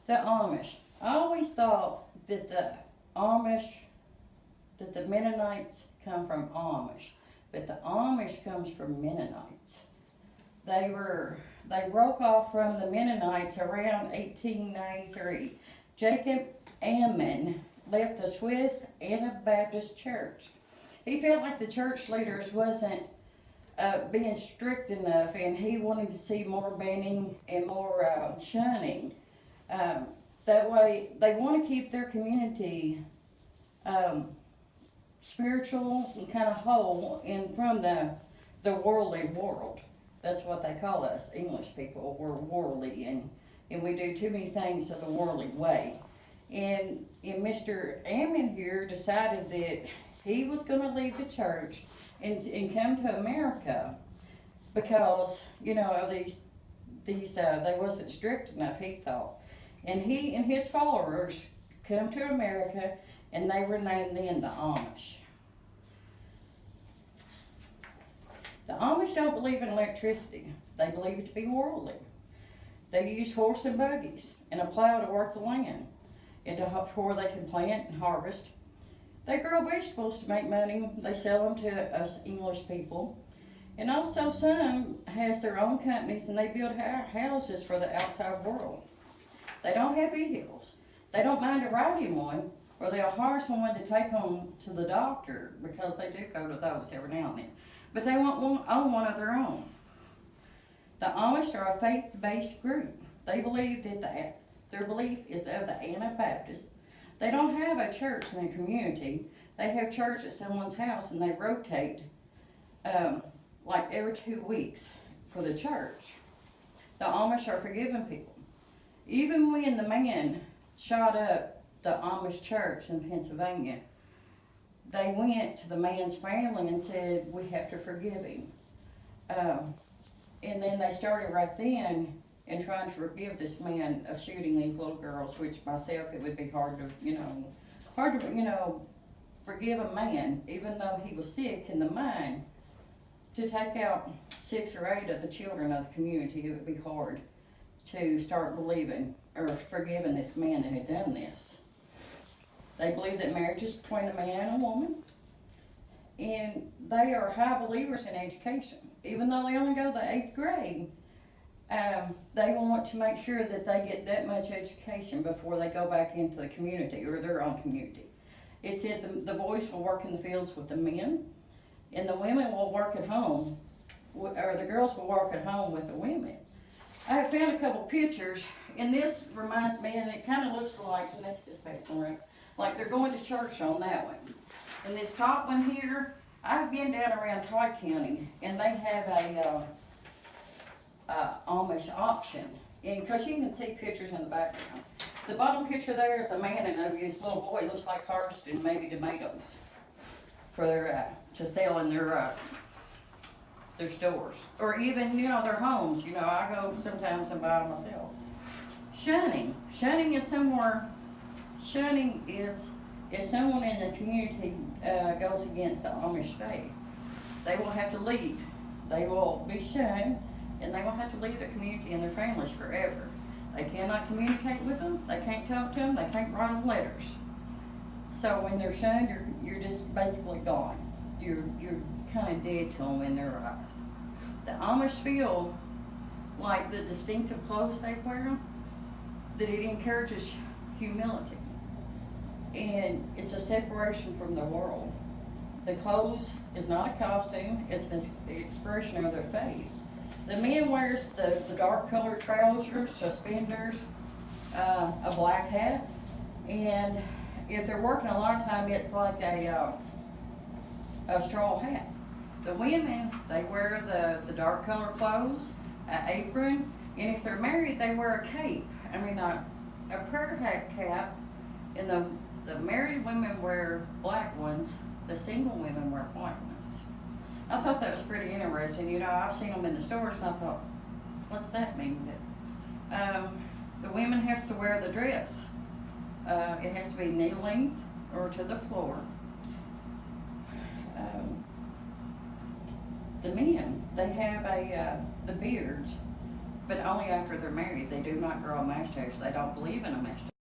The Amish. I always thought that the Mennonites come from Amish, but the Amish comes from Mennonites. They broke off from the Mennonites around 1893. Jacob Ammon left the Swiss Anabaptist Church. He felt like the church leaders wasn't being strict enough, and he wanted to see more banning and more shunning. That way, they want to keep their community spiritual and kind of whole and from the worldly world. That's what they call us, English people. We're worldly, and we do too many things of the worldly way. And Mr. Ammon here decided that he was going to leave the church and come to America because, they wasn't strict enough, he thought. And he and his followers come to America, and they were named then the Amish. The Amish don't believe in electricity. They believe it to be worldly. They use horse and buggies and a plow to work the land before they can plant and harvest. They grow vegetables to make money. They sell them to us English people. And also some has their own companies, and they build houses for the outside world. They don't have vehicles. They don't mind a riding one, or they'll hire someone to take them to the doctor, because they do go to those every now and then. But they won't own one of their own. The Amish are a faith-based group. They believe that their belief is of the Anabaptists. They don't have a church in their community. They have church at someone's house, and they rotate like every 2 weeks for the church. The Amish are forgiving people. Even when the man shot up the Amish church in Pennsylvania, they went to the man's family and said, we have to forgive him. And then they started right then in trying to forgive this man of shooting these little girls, which myself, it would be hard to forgive a man, even though he was sick in the mind, to take out 6 or 8 of the children of the community. It would be hard to start believing or forgiving this man that had done this. They believe that marriage is between a man and a woman, and they are high believers in education. Even though they only go to the 8th grade, they want to make sure that they get that much education before they go back into the community or their own community. It said the boys will work in the fields with the men, and the women will work at home, or the girls will work at home with the women. I have found a couple pictures, and this reminds me, and it kind of looks like, the next just passing around, like they're going to church on that one. And this top one here, I've been down around Todd County, and they have a Amish auction. And because you can see pictures in the background. The bottom picture there is a man and his little boy looks like harvesting maybe tomatoes for their to sell in their stores, or even their homes. I go sometimes and buy myself. Shunning is somewhere. Shunning is if someone in the community goes against the Amish faith, they will have to leave. They will be shunned, and they will have to leave their community and their families forever. They cannot communicate with them. They can't talk to them. They can't write them letters. So when they're shunned, you're just basically gone. You're kind of dead to them in their eyes. The Amish feel like the distinctive clothes they wear, that it encourages humility. And it's a separation from the world. The clothes is not a costume, it's an expression of their faith. The man wears the dark colored trousers, suspenders, a black hat, and if they're working a lot of time, it's like a straw hat. The women, they wear the dark colored clothes, an apron, and if they're married, they wear a cape. A prayer hat cap, and the married women wear black ones, the single women wear white ones. I thought that was pretty interesting. I've seen them in the stores, and I thought, what's that mean? The women have to wear the dress. It has to be knee length or to the floor. The men, they have the beards. but only after they're married. They do not grow a mustache. They don't believe in a mustache.